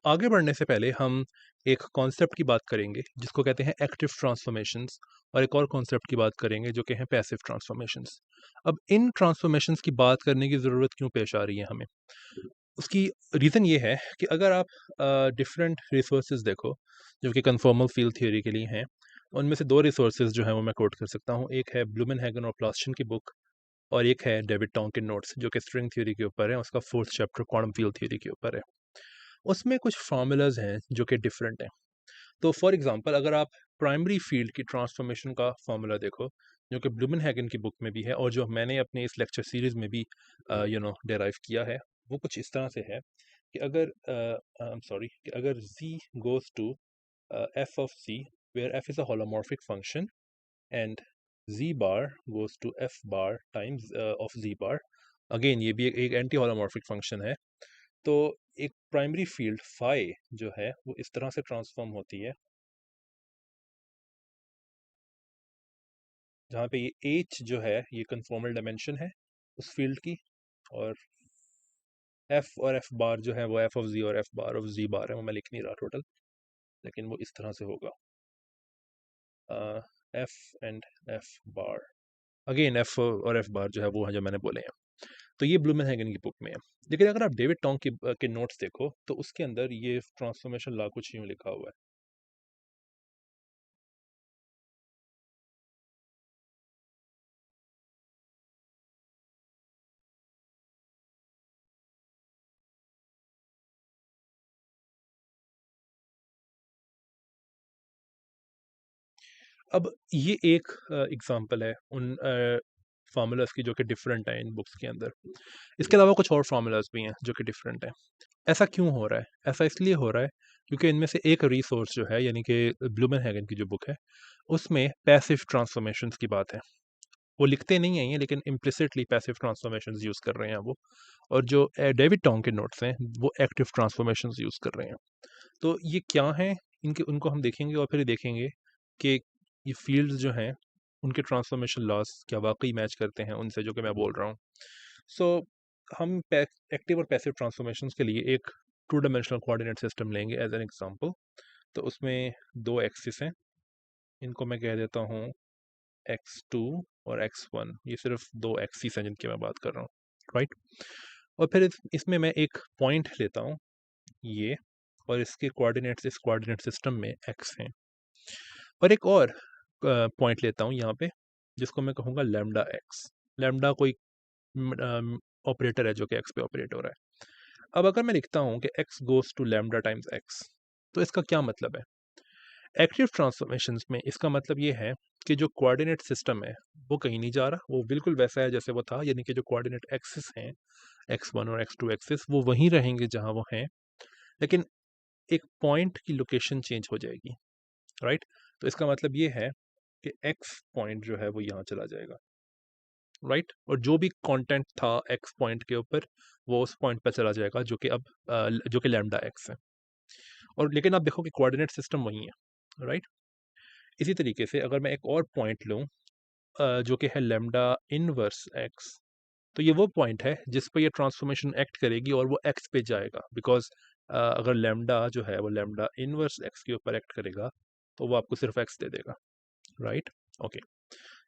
आगे बढ़ने से पहले हम एक कॉन्सेप्ट की बात करेंगे जिसको कहते हैं एक्टिव ट्रांसफॉर्मेशंस और एक और कॉन्सेप्ट की बात करेंगे जो कि हैं पैसिव ट्रांसफॉर्मेशंस। अब इन ट्रांसफॉर्मेशंस की बात करने की ज़रूरत क्यों पेश आ रही है हमें? उसकी रीज़न ये है कि अगर आप डिफरेंट रिसोर्सेज देखो जो कि कन्फॉर्मल फील्ड थ्योरी के लिए हैं, उनमें से 2 रिसोर्सेज जो हैं वो मैं कोट कर सकता हूँ। एक है ब्लूमेनहैगन और प्लास्टन की बुक और एक है डेविड टोंग के नोट्स जो कि स्ट्रिंग थ्योरी के ऊपर है, उसका 4th chapter quantum field theory के ऊपर है। उसमें कुछ फ़ॉर्मूलाज़ हैं जो कि डिफरेंट हैं। तो फॉर एग्ज़ाम्पल अगर आप प्राइमरी फ़ील्ड की ट्रांसफ़ॉर्मेशन का फ़ॉर्मूला देखो, जो कि ब्लूमेनहैगन की बुक में भी है और जो मैंने अपने इस लेक्चर सीरीज़ में भी डेराइव किया है, वो कुछ इस तरह से है कि अगर आई एम सॉरी कि अगर z goes to f of c where f is a holomorphic function and z bar goes to f bar times of z bar, again ये भी एक एंटी होलोमॉर्फिक फंक्शन है। तो एक प्राइमरी फील्ड फाई जो है वो इस तरह से ट्रांसफॉर्म होती है जहाँ पे ये h जो है ये कन्फॉर्मल डायमेंशन है उस फील्ड की, और f और f बार जो है वो f ऑफ z और f बार ऑफ z बार है, वो मैं लिख नहीं रहा टोटल, लेकिन वो इस तरह से होगा f and f bar, again f और f बार जो है वो है जो मैंने बोले हैं। तो ये ब्लूमेनहैगन की बुक में है। लेकिन अगर आप डेविड टोंग के नोट्स देखो तो उसके अंदर ये ट्रांसफॉर्मेशन लॉ कुछ यूँ लिखा हुआ है। अब ये एक एग्जांपल है उन फार्मूलाज की जो कि डिफरेंट हैं इन बुक्स के अंदर। इसके अलावा कुछ और फार्मूलाज भी हैं जो कि डिफरेंट हैं। ऐसा क्यों हो रहा है? ऐसा इसलिए हो रहा है क्योंकि इनमें से एक रिसोर्स जो है यानी कि ब्लूमेनहैगन की जो बुक है, उसमें पैसिव ट्रांसफॉर्मेशंस की बात है। वो लिखते नहीं हैं ये, लेकिन इम्प्लिसिटली पैसिव ट्रांसफॉर्मेशंस यूज़ कर रहे हैं वो। और जो डेविड टोंग के नोट्स हैं, वो एक्टिव ट्रांसफॉर्मेशंस यूज़ कर रहे हैं। तो ये क्या हैं? इनके उनको हम देखेंगे और फिर ये देखेंगे कि ये फ़ील्ड्स जो हैं, उनके ट्रांसफ़ॉर्मेशन लॉज़ क्या वाक़ई मैच करते हैं उनसे जो कि मैं बोल रहा हूँ। सो हम पै एक्टिव और पैसिव ट्रांसफ़ॉर्मेशंस के लिए एक 2 डायमेंशनल कोऑर्डिनेट सिस्टम लेंगे एज़ एन एग्ज़ाम्पल। तो उसमें 2 एक्सिस हैं, इनको मैं कह देता हूँ x2 और x1। ये सिर्फ़ 2 एक्सिस हैं जिनकी मैं बात कर रहा हूँ, राइट? और फिर इसमें मैं एक पॉइंट लेता हूँ ये, और इसके कोऑर्डिनेट्स इस कोऑर्डिनेट सिस्टम में x हैं। और एक और पॉइंट लेता हूँ यहाँ पे जिसको मैं कहूँगा लैम्डा एक्स। लैम्डा कोई ऑपरेटर है जो कि एक्स पे ऑपरेट हो रहा है। अब अगर मैं लिखता हूँ कि x goes to lambda times x, तो इसका क्या मतलब है? एक्टिव ट्रांसफॉर्मेशंस में इसका मतलब ये है कि जो कोऑर्डिनेट सिस्टम है वो कहीं नहीं जा रहा, वो बिल्कुल वैसा है जैसे वो था, यानी कि जो कोऑर्डिनेट एक्सिस हैं x1 और x2 एक्सिस वो वहीं रहेंगे जहाँ वो हैं, लेकिन एक पॉइंट की लोकेशन चेंज हो जाएगी, राइट? तो इसका मतलब ये है कि एक्स पॉइंट जो है वो यहाँ चला जाएगा, राइट? और जो भी कंटेंट था एक्स पॉइंट के ऊपर वो उस पॉइंट पर चला जाएगा जो कि अब जो कि लैम्डा एक्स है। और लेकिन आप देखो कि कोऑर्डिनेट सिस्टम वही है, राइट? इसी तरीके से अगर मैं एक और पॉइंट लूँ जो कि है लैम्डा इनवर्स एक्स, तो ये वो पॉइंट है जिस पर ये ट्रांसफॉर्मेशन एक्ट करेगी और वो एक्स पे जाएगा, बिकॉज अगर लैम्डा जो है वो लैम्डा इनवर्स एक्स के ऊपर एक्ट करेगा तो वो आपको सिर्फ एक्स दे देगा, राइट? ओके,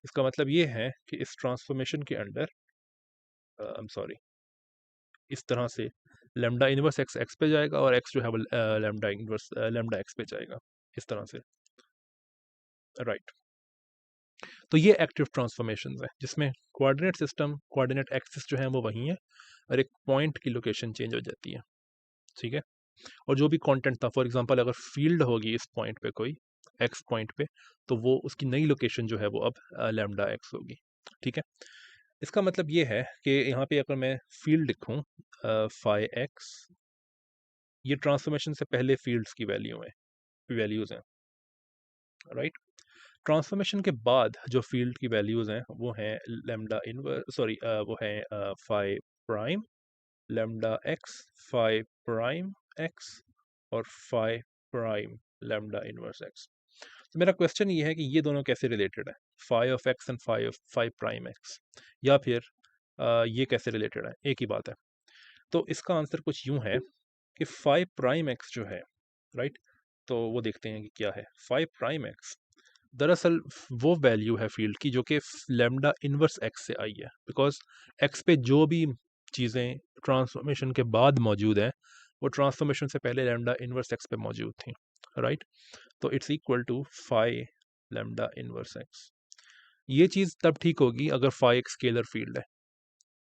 इसका मतलब ये है कि इस ट्रांसफॉर्मेशन के अंडर आई एम सॉरी इस तरह से लैम्डा इनवर्स एक्स एक्स पे जाएगा और एक्स जो है वो लैम्डा इनवर्स लैम्डा एक्स पे जाएगा, इस तरह से, राइट? तो ये एक्टिव ट्रांसफॉर्मेशन है जिसमें कोऑर्डिनेट सिस्टम कोऑर्डिनेट एक्सिस जो है वो वही है और एक पॉइंट की लोकेशन चेंज हो जाती है, ठीक है? और जो भी कंटेंट था, फॉर एग्जांपल अगर फील्ड होगी इस पॉइंट पे कोई एक्स पॉइंट पे, तो वो उसकी नई लोकेशन जो है वो अब लैम्डा एक्स होगी, ठीक है? इसका मतलब ये है कि यहाँ पे अगर मैं फील्ड लिखूँ फाई एक्स, ये ट्रांसफॉर्मेशन से पहले फील्ड्स की वैल्यूज़ हैं, राइट? ट्रांसफॉर्मेशन के बाद जो फील्ड की वैल्यूज़ हैं वो हैं लैम्डा इनवर्स सॉरी वो है phi prime, lambda x, phi prime x और phi prime lambda inverse x. तो मेरा क्वेश्चन ये है कि ये दोनों कैसे रिलेटेड है, phi of x and phi of phi prime x, या फिर ये कैसे रिलेटेड है? एक ही बात है। तो इसका आंसर कुछ यूं है कि फाइव प्राइम एक्स जो है, राइट, तो वो देखते हैं कि क्या है फाइव प्राइम एक्स। दरअसल वो वैल्यू है फील्ड की जो कि लेमडा इनवर्स एक्स से आई है, बिकॉज एक्स पे जो भी चीज़ें ट्रांसफॉर्मेशन के बाद मौजूद हैं वो ट्रांसफॉर्मेशन से पहले लेमडा इनवर्स एक्स पे मौजूद थी, राइट। तो it's equal to five lambda inverse x. ये चीज़ तब ठीक होगी अगर फाइव एक स्केलर फील्ड है,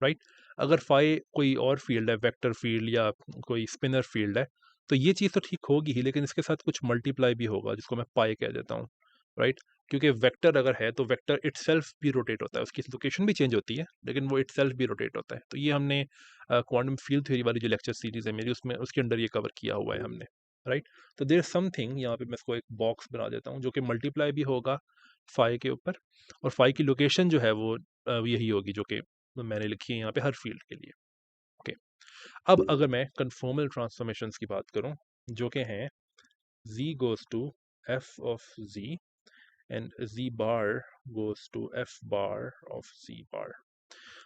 राइट। अगर फाई कोई और फील्ड है, वेक्टर फील्ड या कोई स्पिनर फील्ड है, तो ये चीज़ तो ठीक होगी ही, लेकिन इसके साथ कुछ मल्टीप्लाई भी होगा जिसको मैं पाई कह देता हूँ, राइट। क्योंकि वेक्टर अगर है तो वेक्टर इटसेल्फ भी रोटेट होता है, उसकी लोकेशन भी चेंज होती है लेकिन वो इटसेल्फ भी रोटेट होता है। तो ये हमने क्वांटम फील्ड थ्योरी वाली जो लेक्चर सीरीज है मेरी, उसमें उसके अंडर ये कवर किया हुआ है हमने, राइट। तो देयर समथिंग, यहाँ पे मैं इसको एक बॉक्स बना देता हूँ जो कि मल्टीप्लाई भी होगा फाई के ऊपर, और फाई की लोकेशन जो है वो यही होगी जो कि मैंने लिखी है यहाँ पे हर फील्ड के लिए। ओके, अब अगर मैं कन्फॉर्मल ट्रांसफॉर्मेशंस की बात करूं जो कि हैं z goes to f of z and z bar goes to f bar of z bar,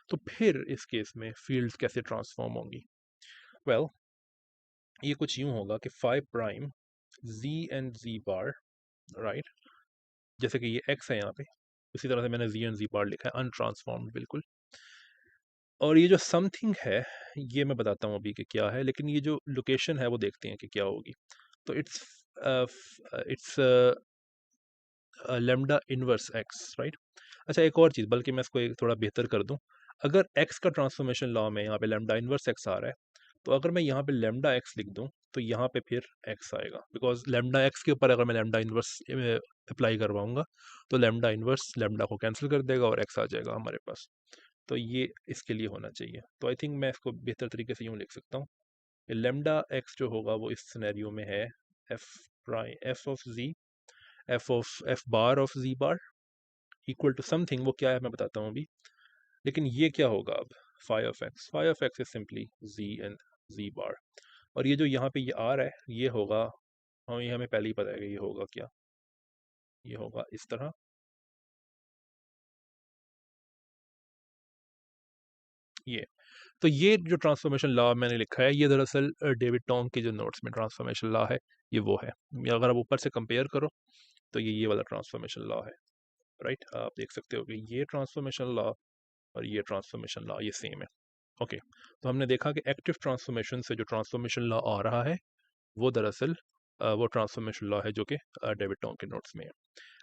तो फिर इस केस में फील्ड्स कैसे ट्रांसफॉर्म होंगी? वेल, ये कुछ यूं होगा कि five prime z and z bar, right, जैसे कि ये x है यहाँ पे, उसी तरह से मैंने z एंड z बार लिखा है अनट्रांसफॉर्म्ड बिल्कुल। और ये जो समथिंग है ये मैं बताता हूँ अभी कि क्या है, लेकिन ये जो लोकेशन है वो देखते हैं कि क्या होगी। तो it's lambda inverse x, right. अच्छा, एक और चीज़, बल्कि मैं इसको एक थोड़ा बेहतर कर दूं, अगर एक्स का ट्रांसफॉर्मेशन लॉ में यहाँ पे लेमडा इनवर्स एक्स आ रहा है, तो अगर मैं यहाँ पे लेमडा एक्स लिख दूं तो यहाँ पे फिर एक्स आएगा, बिकॉज लेमडा एक्स के ऊपर अगर मैं लेमडा इनवर्स अप्लाई करवाऊंगा तो लेमडा इनवर्स लेमडा को कैंसिल कर देगा और एक्स आ जाएगा हमारे पास। तो ये इसके लिए होना चाहिए। तो आई थिंक मैं इसको बेहतर तरीके से यूँ लिख सकता हूँ, लेमडा एक्स जो होगा वो इस सिनेरियो में है F prime F of G, F bar of G bar equal to something, वो क्या है मैं बताता हूँ अभी। लेकिन ये क्या होगा अब, phi of x is simply g and ji bar. और ये जो यहाँ पे ये आ रहा है ये होगा, हाँ ये हमें पहले ही पता है कि ये होगा क्या, ये होगा इस तरह। ये तो ये जो ट्रांसफॉर्मेशन लॉ मैंने लिखा है ये दरअसल डेविड टोंग के जो नोट्स में ट्रांसफॉर्मेशन लॉ है ये वो है। या अगर आप ऊपर से कंपेयर करो तो ये वाला ट्रांसफॉर्मेशन लॉ है, राइट। आप देख सकते हो कि ये ट्रांसफॉर्मेशन लॉ और ये ट्रांसफॉर्मेशन लॉ ये सेम है। ओके, तो हमने देखा कि एक्टिव ट्रांसफॉर्मेशन से जो ट्रांसफॉर्मेशन लॉ आ रहा है वो दरअसल वो ट्रांसफॉर्मेशन लॉ है जो कि डेविड टोंग के नोट्स में है।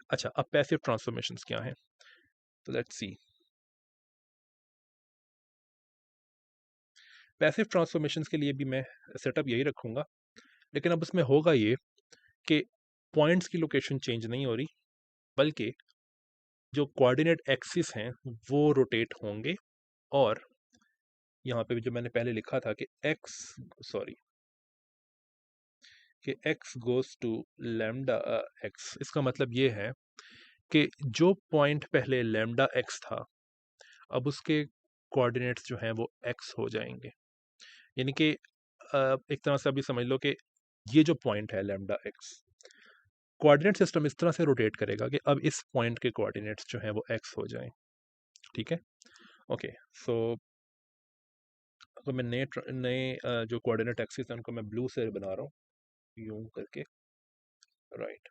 अच्छा, अब पैसिव ट्रांसफॉर्मेशंस क्या हैं, तो लेट्स सी। पैसिव ट्रांसफॉर्मेशंस के लिए भी मैं सेटअप यही रखूंगा, लेकिन अब उसमें होगा ये कि पॉइंट्स की लोकेशन चेंज नहीं हो रही, बल्कि जो कोऑर्डिनेट एक्सिस हैं वो रोटेट होंगे। और यहाँ पे जो मैंने पहले लिखा था कि सॉरी कि x goes to lambda x, इसका मतलब ये है कि जो पॉइंट पहले लैम्डा x था अब उसके कोऑर्डिनेट्स जो हैं वो x हो जाएंगे। यानी कि एक तरह से अभी समझ लो कि ये जो पॉइंट है लैम्डा x, कोऑर्डिनेट सिस्टम इस तरह से रोटेट करेगा कि अब इस पॉइंट के कोऑर्डिनेट्स जो हैं वो x हो जाएं, ठीक है। ओके, सो अगर मैं नए जो कोऑर्डिनेट एक्सिस हैं उनको मैं ब्लू से बना रहा हूँ यूं करके, राइट।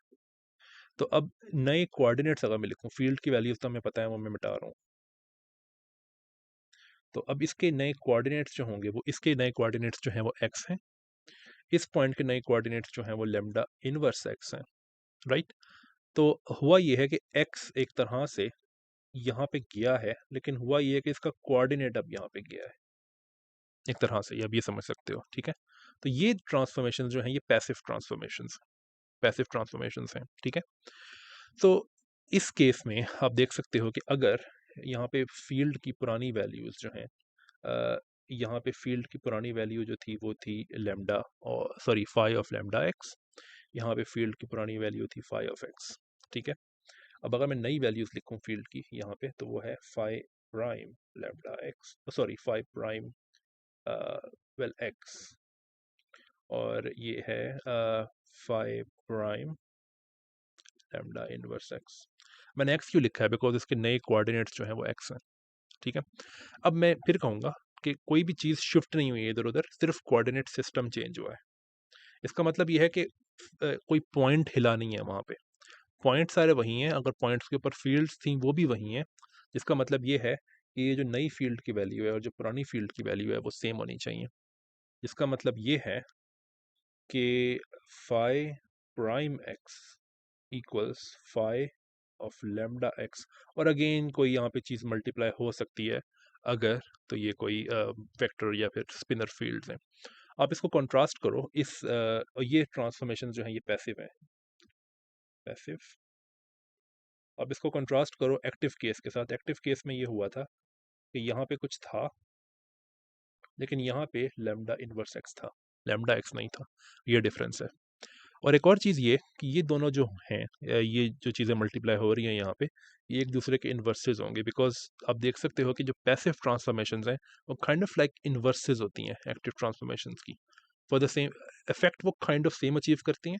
तो अब नए कोऑर्डिनेट्स अगर मैं लिखूं, फील्ड की वैल्यूज तो हमें पता है वो मैं मिटा रहा हूँ, तो अब इसके नए कोऑर्डिनेट्स जो होंगे वो इसके नए कोऑर्डिनेट्स जो हैं वो x हैं, इस पॉइंट के नए कोऑर्डिनेट्स जो हैं वो लेमडा इनवर्स x हैं, राइट। तो हुआ ये है कि x एक तरह से यहाँ पे गया है, लेकिन हुआ ये है कि इसका कोऑर्डिनेट अब यहाँ पे गया है एक तरह से, ये अब ये समझ सकते हो, ठीक है। तो ये ट्रांसफॉर्मेशन जो हैं ये पैसिव ट्रांसफॉर्मेशंस हैं, ठीक है। तो इस केस में आप देख सकते हो कि अगर यहाँ पे फील्ड की पुरानी वैल्यूज जो हैं, यहाँ पे फील्ड की पुरानी वैल्यू जो थी वो थी लेमडा, और sorry phi of lambda x, यहाँ पे फील्ड की पुरानी वैल्यू थी फाई ऑफ एक्स, ठीक है। अब अगर मैं नई वैल्यूज लिखूँ फील्ड की यहाँ पे तो वो है phi prime lambda x, sorry phi prime well x, और ये है phi prime lambda inverse x. मैंने एक्स क्यों लिखा है, बिकॉज इसके नए कोऑर्डिनेट्स जो हैं वो एक्स हैं, ठीक है। अब मैं फिर कहूँगा कि कोई भी चीज़ शिफ्ट नहीं हुई है इधर उधर, सिर्फ कोऑर्डिनेट सिस्टम चेंज हुआ है। इसका मतलब ये है कि कोई पॉइंट हिला नहीं है वहाँ पे, पॉइंट सारे वही हैं, अगर पॉइंट्स के ऊपर फील्ड्स थी वो भी वही हैं, जिसका मतलब ये है कि ये जो नई फील्ड की वैल्यू है और जो पुरानी फील्ड की वैल्यू है वो सेम होनी चाहिए। जिसका मतलब ये है कि phi prime x equals phi of lambda x, और अगेन कोई यहाँ पे चीज़ मल्टीप्लाई हो सकती है अगर, तो ये कोई वेक्टर या फिर स्पिनर फील्ड्स हैं। आप इसको कंट्रास्ट करो, ये ट्रांसफॉर्मेशन जो है ये पैसिव है, पैसिव। अब इसको कंट्रास्ट करो एक्टिव केस के साथ। एक्टिव केस में ये हुआ था कि यहाँ पे कुछ था, लेकिन यहाँ पे लेमडा इनवर्स एक्स था, लेमडा एक्स नहीं था। ये डिफरेंस है। और एक और चीज़ ये कि ये दोनों जो हैं, ये जो चीज़ें मल्टीप्लाई हो रही हैं यहाँ पे, ये एक दूसरे के इन्वर्सेस होंगे, बिकॉज आप देख सकते हो कि जो पैसिव ट्रांसफॉर्मेशंस हैं वो काइंड ऑफ लाइक इन्वर्सेस होती हैं एक्टिव ट्रांसफॉर्मेशंस की। फॉर द सेम इफेक्ट वो काइंड ऑफ सेम अचीव करती हैं,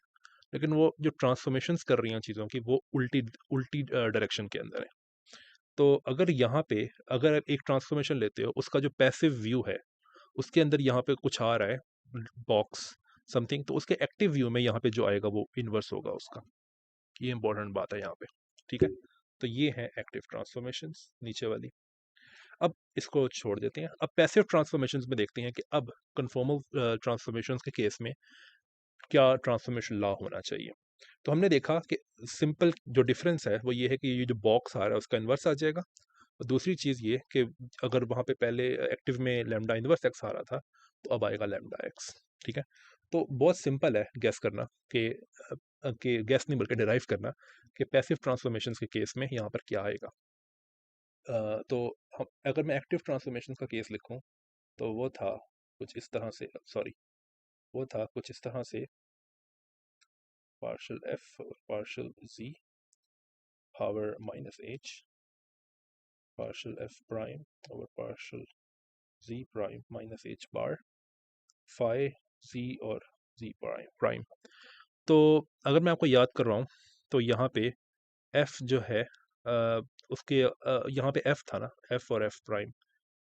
लेकिन वो जो ट्रांसफॉर्मेशंस कर रही हैं चीज़ों की वो उल्टी उल्टी डायरेक्शन के अंदर है। तो अगर यहाँ पे अगर आप एक ट्रांसफॉर्मेशन लेते हो, उसका जो पैसिव व्यू है उसके अंदर यहाँ पे कुछ आ रहा है, बॉक्स समथिंग, तो उसके एक्टिव व्यू में यहाँ पे जो आएगा वो इन्वर्स होगा उसका। ये इंपॉर्टेंट बात है यहाँ पे, ठीक है। तो ये है एक्टिव ट्रांसफॉर्मेशंस नीचे वाली। अब इसको छोड़ देते हैं, अब पैसिव ट्रांसफॉर्मेशंस में देखते हैं कि अब कन्फॉर्मल ट्रांसफॉर्मेशंस के केस में क्या ट्रांसफॉर्मेशन लॉ होना चाहिए। तो हमने देखा कि सिंपल जो डिफरेंस है वो ये है कि ये जो बॉक्स आ रहा है उसका इन्वर्स आ जाएगा, और दूसरी चीज़ ये कि अगर वहाँ पे पहले एक्टिव में लैम्डा इनवर्स एक्स आ रहा था तो अब आएगा लैम्डा एक्स, ठीक है। तो बहुत सिंपल है गैस करना कि गैस नहीं बल्कि डिराइव करना कि पैसिव ट्रांसफॉर्मेशंस के केस में यहाँ पर क्या आएगा। तो हम अगर मैं एक्टिव ट्रांसफॉर्मेशन का केस लिखूँ तो वो था कुछ इस तरह से, सॉरी, वो था कुछ इस तरह से, पार्शल एफ और partial g power minus h, partial f prime और partial g prime minus H bar, phi g और जी प्राइम प्राइम। तो अगर मैं आपको याद कर रहा हूँ तो यहाँ पे एफ जो है उसके यहाँ पे एफ था ना, एफ और एफ प्राइम।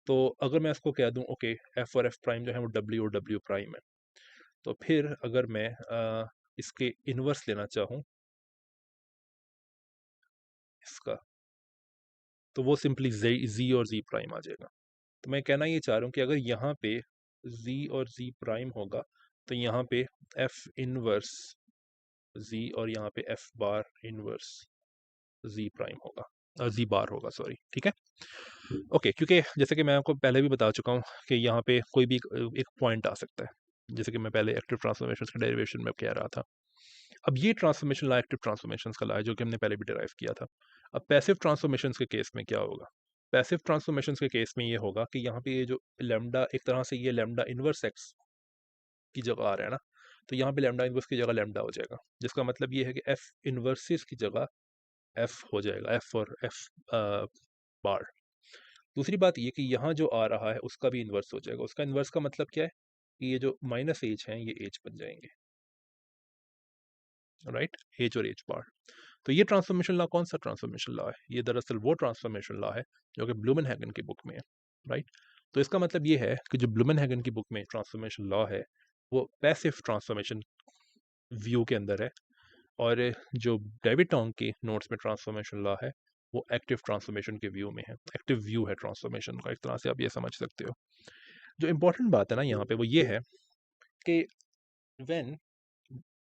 तो अगर मैं इसको कह दूँ ओके, एफ और एफ प्राइम जो है वो डब्ल्यू और डब्ल्यू प्राइम है, तो फिर अगर मैं इसके इन्वर्स लेना चाहूँ इसका, तो वो सिंपली जी और जी प्राइम आ जाएगा। तो मैं कहना ये चाह रहा हूँ कि अगर यहाँ पे जी और जी प्राइम होगा तो यहाँ पे एफ इनवर्स जी और यहाँ पे एफ बार इनवर्स जी प्राइम होगा, जी बार होगा, सॉरी, ठीक है। ओके, क्योंकि जैसे कि मैं आपको पहले भी बता चुका हूँ कि यहाँ पे कोई भी एक पॉइंट आ सकता है, जैसे कि मैं पहले एक्टिव ट्रांसफॉर्मेशन के डेरिवेशन में कह रहा था। अब ये ट्रांसफॉर्मेशन ला एक्टिव ट्रांसफॉर्मेशन का ला है जो कि हमने पहले भी डिराइव किया था। अब पैसिव ट्रांसफॉर्मेशन के केस में क्या होगा? पैसिव ट्रांसफॉर्मेशन के केस में ये होगा कि यहाँ पे ये जो लेमडा, एक तरह से ये लेमडा इनवर्स एक्स की जगह आ रहा है ना, तो यहाँ पे लेमडा इनवर्स की जगह लेमडा हो जाएगा, जिसका मतलब ये है कि एफ इनवर्सिस की जगह एफ हो जाएगा, एफ और एफ बार। दूसरी बात ये कि यहाँ जो आ रहा है उसका भी इन्वर्स हो जाएगा। उसका इन्वर्स का मतलब क्या है कि ये जो माइनस एच है ये एच बन जाएंगे, राइट, एच और एच बार। तो ये ट्रांसफॉर्मेशन लॉ कौन सा ट्रांसफॉर्मेशन लॉ है? ये दरअसल वो ट्रांसफॉर्मेशन लॉ है जो कि ब्लूमेनहैगन की बुक में है, राइट। तो इसका मतलब ये है कि जो ब्लूमेनहैगन की बुक में ट्रांसफॉर्मेशन लॉ है वो पैसिव ट्रांसफॉर्मेशन व्यू के अंदर है, और जो डेविड टोंग के नोट्स में ट्रांसफॉर्मेशन लॉ है वो एक्टिव ट्रांसफॉर्मेशन के व्यू में है, एक्टिव व्यू है ट्रांसफॉर्मेशन का, एक तरह से आप ये समझ सकते हो। जो इंपॉर्टेंट बात है ना यहाँ पे वो ये है कि व्हेन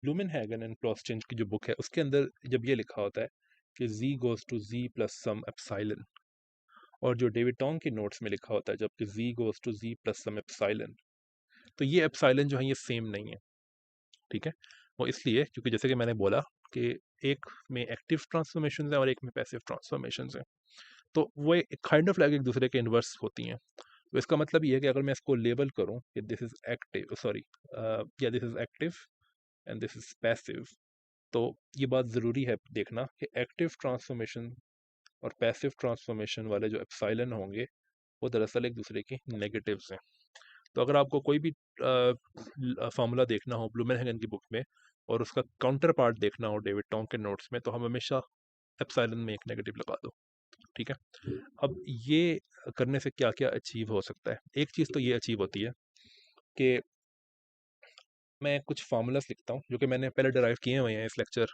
ब्लूमेनहैगन एंड क्लॉसचेंज की जो बुक है उसके अंदर जब ये लिखा होता है कि z goes to z plus some epsilon, और जो डेविड टोंग के नोट्स में लिखा होता है जबकि z goes to z plus some epsilon, तो ये एप्सिलॉन जो है ये सेम नहीं है, ठीक है। वो इसलिए क्योंकि जैसे कि मैंने बोला कि एक में एक्टिव ट्रांसफॉर्मेशन है और एक में पैसिव ट्रांसफॉर्मेशन है, तो वो काइंड ऑफ लाइक एक दूसरे के इन्वर्स होती हैं। तो इसका मतलब ये है कि अगर मैं इसको लेबल करूं कि दिस इज एक्टिव, सॉरी, या this is active and this is passive, तो ये बात ज़रूरी है देखना कि एक्टिव ट्रांसफॉर्मेशन और पैसिव ट्रांसफॉर्मेशन वाले जो एप्सिलॉन होंगे वो दरअसल एक दूसरे के नेगेटिव्स हैं। तो अगर आपको कोई भी फार्मूला देखना हो ब्लूमेनहैगन की बुक में और उसका काउंटर पार्ट देखना हो डेविड टोंग के नोट्स में, तो हम हमेशा एप्सिलॉन में एक नेगेटिव लगा दो, ठीक है। अब ये करने से क्या क्या अचीव हो सकता है? एक चीज़ तो ये अचीव होती है कि मैं कुछ फार्मूलास लिखता हूँ जो कि मैंने पहले डिराइव किए हुए हैं इस लेक्चर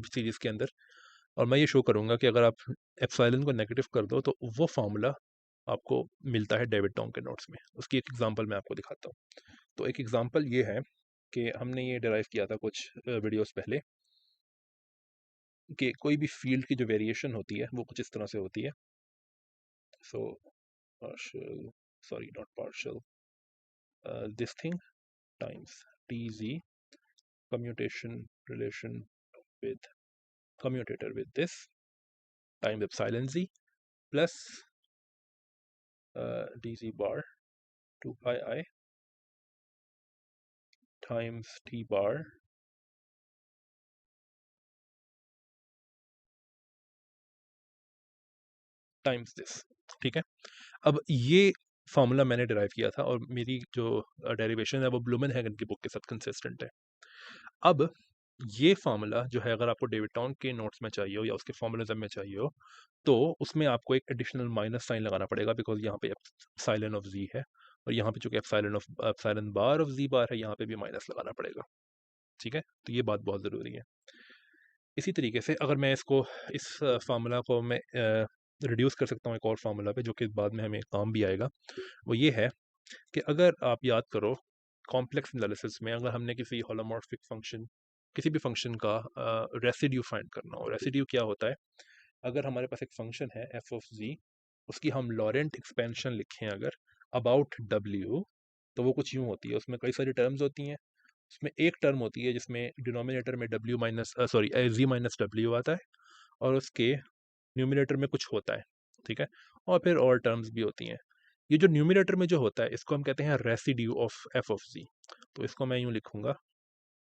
सीरीज़ के अंदर, और मैं ये शो करूँगा कि अगर आप एप्सिलॉन को नेगेटिव कर दो तो वो फार्मूला आपको मिलता है डेविड टोंग के नोट्स में। उसकी एक एग्जांपल मैं आपको दिखाता हूँ। तो एक एग्जांपल ये है कि हमने ये डिराइव किया था कुछ वीडियोस पहले, कि कोई भी फील्ड की जो वेरिएशन होती है वो कुछ इस तरह से होती है। So partial, sorry not partial, this thing times tz commutation relation with commutator with this times epsilon z plus dz bar 2 pi I times t bar times this. ठीक है। अब ये फार्मूला मैंने डिराइव किया था और मेरी जो डेरिवेशन है वो ब्लूमेनहेगन की बुक के साथ कंसिस्टेंट है। अब ये फार्मूला जो है अगर आपको डेविड टोंग के नोट्स में चाहिए हो या उसके फॉर्मुलिज्म में चाहिए हो तो उसमें आपको एक एडिशनल माइनस साइन लगाना पड़ेगा, बिकॉज यहाँ पे एप्सिलॉन ऑफ जी है और यहाँ पे चूंकि एप्सिलॉन बार ऑफ जी बार है, यहाँ पे भी माइनस लगाना पड़ेगा। ठीक है, तो ये बात बहुत ज़रूरी है। इसी तरीके से अगर मैं इसको इस फार्मूला को मैं रिड्यूस कर सकता हूँ एक और फार्मूला पे जो कि बाद में हमें काम भी आएगा। वो ये है कि अगर आप याद करो कॉम्प्लेक्स एनालिसिस में अगर हमने किसी होलोमॉर्फिक फंक्शन, किसी भी फंक्शन का रेसिड्यू फाइंड करना हो, रेसिड्यू क्या होता है? अगर हमारे पास एक फंक्शन है एफ ऑफ जी, उसकी हम लॉरेंट एक्सपेंशन लिखें अगर अबाउट डब्ल्यू, तो वो कुछ यूँ होती है, उसमें कई सारी टर्म्स होती हैं। उसमें एक टर्म होती है जिसमें डिनोमिनेटर में डब्ल्यू माइनस सॉरी जी माइनस डब्ल्यू आता है और उसके न्यूमिनेटर में कुछ होता है। ठीक है, और फिर और टर्म्स भी होती हैं। ये जो न्यूमिनेटर में जो होता है इसको हम कहते हैं रेसिड्यू ऑफ एफ ऑफ जी। तो इसको मैं यूँ लिखूंगा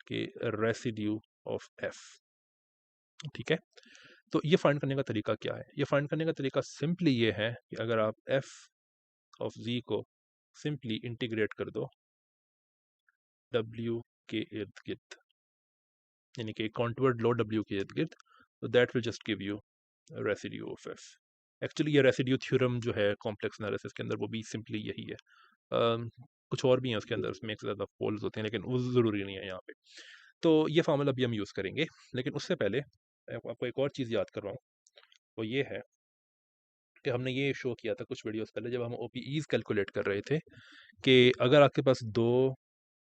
कि रेसिड्यू ऑफ एफ। ठीक है, तो ये फाइंड करने का तरीका क्या है? ये फाइंड करने का तरीका सिंपली ये है कि अगर आप एफ ऑफ जी को सिंपली इंटीग्रेट कर दो डब्ल्यू के इर्द गिर्द, यानी कि कॉन्टूर्ड लो डब्ल्यू के इर्द गिर्द, तो that will just give you residue of F. Actually ये रेसिड्यू थ्योरम जो है कॉम्प्लेक्स एनालिसिस के अंदर वो भी सिंपली यही है। कुछ और भी हैं उसके अंदर, उसमें एक से ज़्यादा पोल्स होते हैं लेकिन वो ज़रूरी नहीं है यहाँ पे। तो ये फार्मूला भी हम यूज़ करेंगे, लेकिन उससे पहले मैं आपको एक और चीज़ याद करवाऊँ। वो ये है कि हमने ये शो किया था कुछ वीडियोस पहले जब हम ओपीईज कैलकुलेट कर रहे थे कि अगर आपके पास दो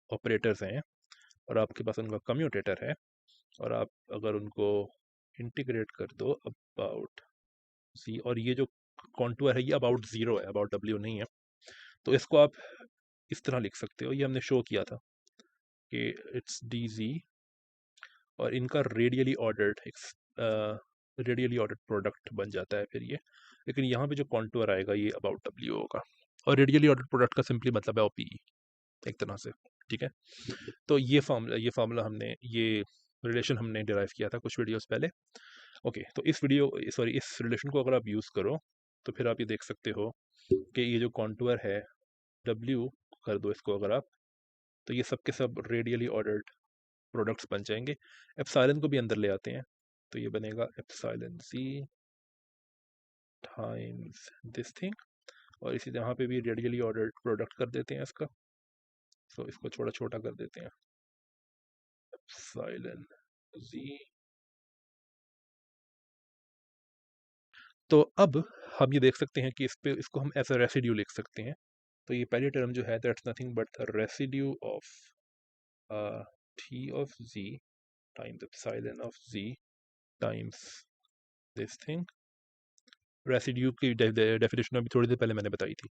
ऑपरेटर्स हैं और आपके पास उनका कम्यूटेटर है और आप अगर उनको इंटीग्रेट कर दो अबाउट सी, और ये जो कॉन्टूर है ये अबाउट ज़ीरो है, अबाउट डब्ल्यू नहीं है, तो इसको आप इस तरह लिख सकते हो। ये हमने शो किया था कि इट्स डी जी और इनका रेडियली ऑर्डर्ड प्रोडक्ट बन जाता है फिर ये। लेकिन यहाँ पे जो कॉन्टूर आएगा ये अबाउट डब्ल्यू होगा, और रेडियली ऑर्डर्ड प्रोडक्ट का सिंपली मतलब है ओपीई एक तरह से। ठीक है, तो ये फार्मूला हमने ये रिलेशन हमने डिराइव किया था कुछ वीडियोस पहले। ओके, तो इस रिलेशन को अगर आप यूज़ करो तो फिर आप ये देख सकते हो कि ये जो कॉन्टूर है डब्ल्यू कर दो इसको अगर आप, तो ये सब के सब रेडियली ऑर्डर्ड प्रोडक्ट्स बन जाएंगे। एप्सिलॉन को भी अंदर ले आते हैं, तो ये बनेगा epsilon C times this thing, और इसी यहाँ पे भी रेडियली ऑर्डर्ड प्रोडक्ट कर देते हैं इसका। तो इसको छोटा छोटा कर देते हैं, एप्सिलॉन जी। तो अब हम ये देख सकते हैं कि इसको हम एज अ रेसिड्यू लिख सकते हैं। तो ये पहली टर्म जो है that's nothing but residue of T of G times epsilon of G times this thing. Residue की डेफिनेशन अभी थोड़ी देर पहले मैंने बताई थी,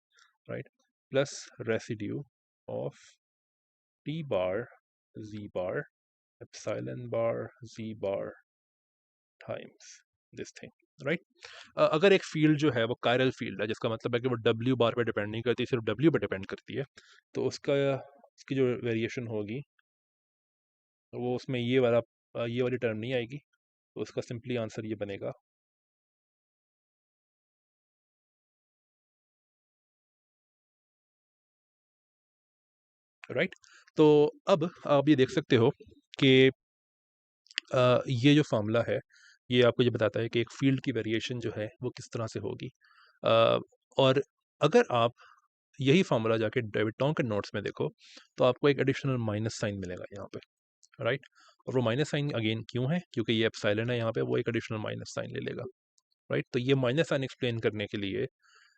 right? Plus residue of T bar G bar epsilon bar G bar times this thing, right? अगर एक फील्ड जो है वो कायरल फील्ड है जिसका मतलब है कि वो डब्ल्यू बार पे डिपेंड नहीं करती, सिर्फ डब्ल्यू पे डिपेंड करती है, तो उसकी जो वेरिएशन होगी वो उसमें ये वाली टर्म नहीं आएगी, तो उसका सिंपली आंसर ये बनेगा। राइट, तो अब आप ये देख सकते हो कि ये जो फार्मूला है ये आपको ये बताता है कि एक फील्ड की वेरिएशन जो है वो किस तरह से होगी। अ, और अगर आप यही फार्मूला जाके डेविड टोंग के नोट्स में देखो तो आपको एक एडिशनल माइनस साइन मिलेगा यहाँ पे, राइट। और वो माइनस साइन अगेन क्यों है, क्योंकि ये एप्सिलॉन है यहाँ पे, वो एक एडिशनल माइनस साइन ले लेगा, राइट। तो ये माइनस साइन एक्सप्लेन करने के लिए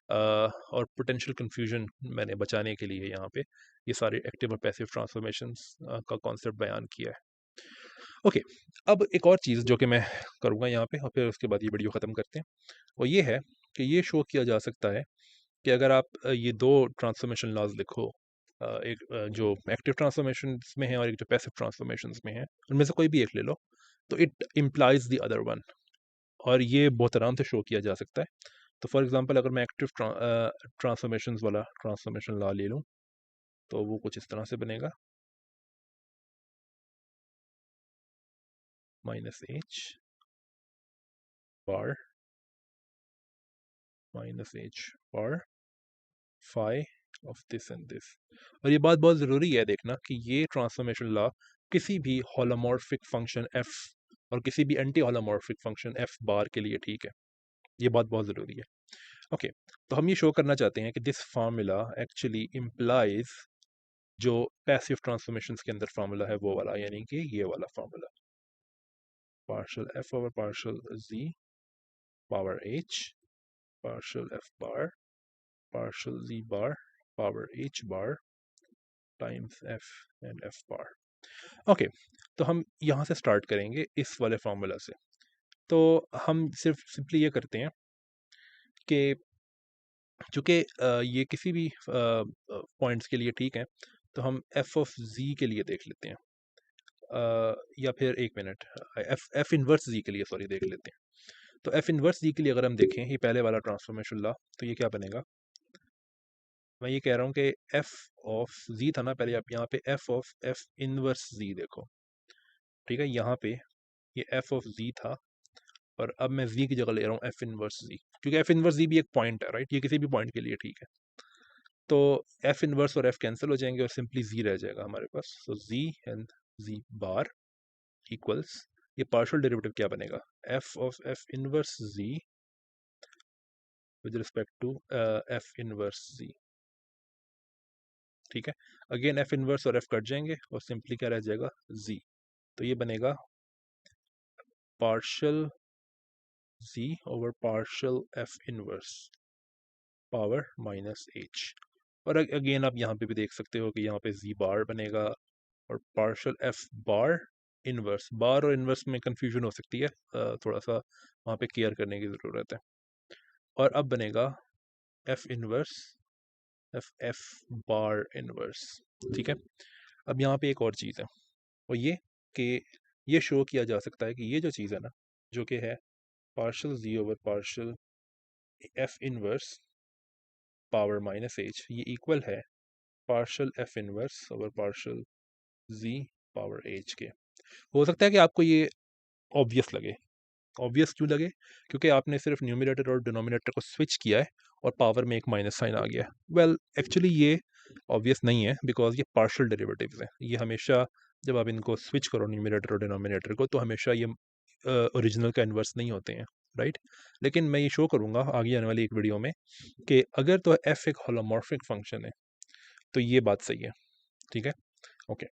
और पोटेंशियल कंफ्यूजन मैंने बचाने के लिए यहाँ पे ये सारे एक्टिव और पैसिव ट्रांसफॉर्मेशंस का कॉन्सेप्ट बयान किया है। ओके, अब एक और चीज़ जो कि मैं करूँगा यहाँ पे और फिर उसके बाद ये वीडियो ख़त्म करते हैं, वो ये है कि ये शो किया जा सकता है कि अगर आप ये दो ट्रांसफॉर्मेशन लॉज लिखो, एक जो एक्टिव ट्रांसफॉर्मेशंस में है और एक जो पैसिव ट्रांसफॉर्मेशंस में है, उनमें से कोई भी एक ले लो, तो it implies the other one, और ये बहुत आराम से शो किया जा सकता है। तो फॉर एग्जांपल अगर मैं एक्टिव ट्रांसफॉर्मेशंस वाला ट्रांसफॉर्मेशन लॉ ले लूँ तो वो कुछ इस तरह से बनेगा, minus H bar minus H bar phi of this and this. और ये बात बहुत ज़रूरी है देखना कि ये ट्रांसफॉर्मेशन लॉ किसी भी होलोमॉर्फिक फंक्शन एफ और किसी भी anti holomorphic function F bar के लिए ठीक है। ये बात बहुत ज़रूरी है। ओके, तो हम ये शो करना चाहते हैं कि दिस फार्मूला एक्चुअली इम्प्लाइज जो पैसिव ट्रांसफॉर्मेशंस के अंदर फार्मूला है वो वाला, यानी कि ये वाला formula, partial f over partial g power h partial f bar partial z bar power h bar times f and f bar। Okay, तो हम यहाँ से स्टार्ट करेंगे इस वाले फार्मूला से। तो हम सिर्फ सिंपली ये करते हैं कि चूँकि ये किसी भी पॉइंट्स के लिए ठीक है, तो हम एफ ऑफ जी के लिए देख लेते हैं। या फिर एक मिनट, एफ एफ इनवर्स जी के लिए सॉरी देख लेते हैं। तो एफ इनवर्स जी के लिए अगर हम देखें ये पहले वाला ट्रांसफॉर्मेशन लॉ, तो ये क्या बनेगा, मैं ये कह रहा हूँ कि एफ ऑफ जी था ना पहले, आप यहाँ पे एफ ऑफ एफ इनवर्स जी देखो, ठीक है। यहाँ पे ये एफ ऑफ जी था और अब मैं जी की जगह ले रहा हूँ एफ इनवर्स जी, क्योंकि एफ इनवर्स जी भी एक पॉइंट है, राइट। ये किसी भी पॉइंट के लिए ठीक है। तो एफ इनवर्स और एफ कैंसिल हो जाएंगे और सिंपली जी रह जाएगा हमारे पास। So g and ji bar equals, ये पार्शियल डेरिवेटिव क्या बनेगा, f of f inverse g with respect to f inverse g, ठीक है। अगेन एफ इनवर्स और एफ कट जाएंगे और सिंपली क्या रह जाएगा, जी। तो ये बनेगा partial g over partial f inverse power minus h. और अगेन आप यहाँ पे भी देख सकते हो कि यहाँ पे जी बार बनेगा और पार्शियल एफ बार इनवर्स, बार और इनवर्स में कंफ्यूजन हो सकती है, थोड़ा सा वहाँ पे केयर करने की ज़रूरत है। और अब बनेगा F inverse F F bar inverse, ठीक है। अब यहाँ पे एक और चीज़ है, और ये कि ये शो किया जा सकता है कि ये जो चीज़ है ना, जो कि है partial g over partial f inverse power minus h, ये इक्वल है partial f inverse over partial g power h के। हो सकता है कि आपको ये ऑब्वियस लगे। ऑब्वियस क्यों लगे, क्योंकि आपने सिर्फ न्यूमरेटर और डिनोमिनेटर को स्विच किया है और पावर में एक माइनस साइन आ गया। वेल एक्चुअली ये ऑब्वियस नहीं है, बिकॉज ये पार्शियल डेरिवेटिव्स हैं। ये हमेशा जब आप इनको स्विच करो न्यूमरेटर और डिनोमिनेटर को, तो हमेशा ये ओरिजिनल का इन्वर्स नहीं होते हैं, राइट। लेकिन मैं ये शो करूँगा आगे आने वाली एक वीडियो में कि अगर तो एफ एक होलोमॉर्फिक फंक्शन है तो ये बात सही है, ठीक है। ओके,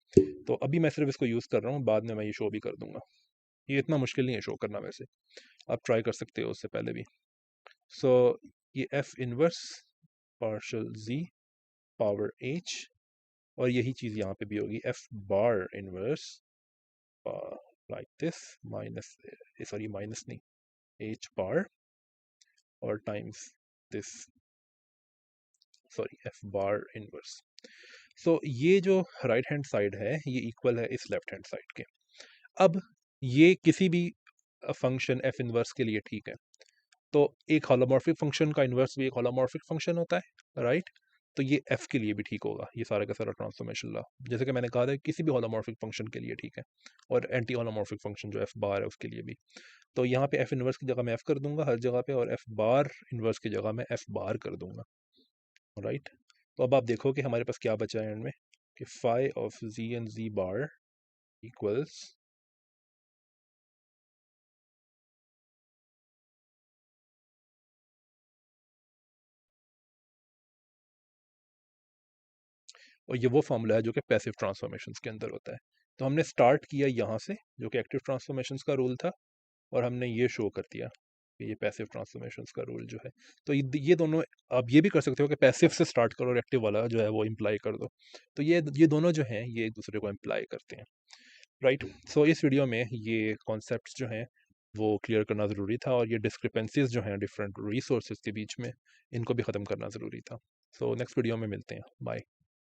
तो अभी मैं सिर्फ इसको यूज़ कर रहा हूँ, बाद में मैं ये शो भी कर दूंगा। ये इतना मुश्किल नहीं है शो करना, वैसे आप ट्राई कर सकते हो उससे पहले भी। सो ये f inverse partial g power h, और यही चीज़ यहाँ पे भी होगी, f bar inverse like this minus, sorry minus नहीं, एच बार और times this, sorry f bar inverse. So ये जो राइट हैंड साइड है ये इक्वल है इस लेफ्ट हैंड साइड के। अब ये किसी भी फंक्शन एफ इनवर्स के लिए ठीक है, तो एक होलोमॉर्फिक फंक्शन का इन्वर्स भी एक होलोमॉर्फिक फंक्शन होता है, राइट। तो ये एफ के लिए भी ठीक होगा, ये सारा का सारा ट्रांसफॉर्मेशन लॉ, जैसे कि मैंने कहा था किसी भी होलोमॉर्फिक फंक्शन के लिए ठीक है, और एंटी होलोमॉर्फिक फंक्शन जो एफ बार है उसके लिए भी। तो यहाँ पे एफ इनवर्स की जगह मैं एफ कर दूंगा हर जगह पे, और एफ बार इनवर्स की जगह मैं एफ बार कर दूंगा, राइट। तो अब आप देखो कि हमारे पास क्या बचा है एंड में, कि phi of G and ji bar equals और ये वो फार्मूला है जो कि पैसिव ट्रांसफॉर्मेशंस के अंदर होता है। तो हमने स्टार्ट किया यहाँ से, जो कि एक्टिव ट्रांसफॉर्मेशंस का रूल था, और हमने ये शो कर दिया कि ये पैसिव ट्रांसफॉर्मेशंस का रूल जो है। तो ये दोनों आप ये भी कर सकते हो कि पैसिव से स्टार्ट करो और एक्टिव वाला जो है वो इम्प्लाई कर दो। तो ये दोनों जो हैं ये एक दूसरे को इम्प्लाई करते हैं, राइट। सो इस वीडियो में ये कॉन्सेप्ट्स जो हैं वो क्लियर करना ज़रूरी था, और ये डिस्क्रिपेंसीज जो हैं डिफरेंट रिसोर्सेज के बीच में, इनको भी ख़त्म करना ज़रूरी था। सो नेक्स्ट वीडियो में मिलते हैं, बाय।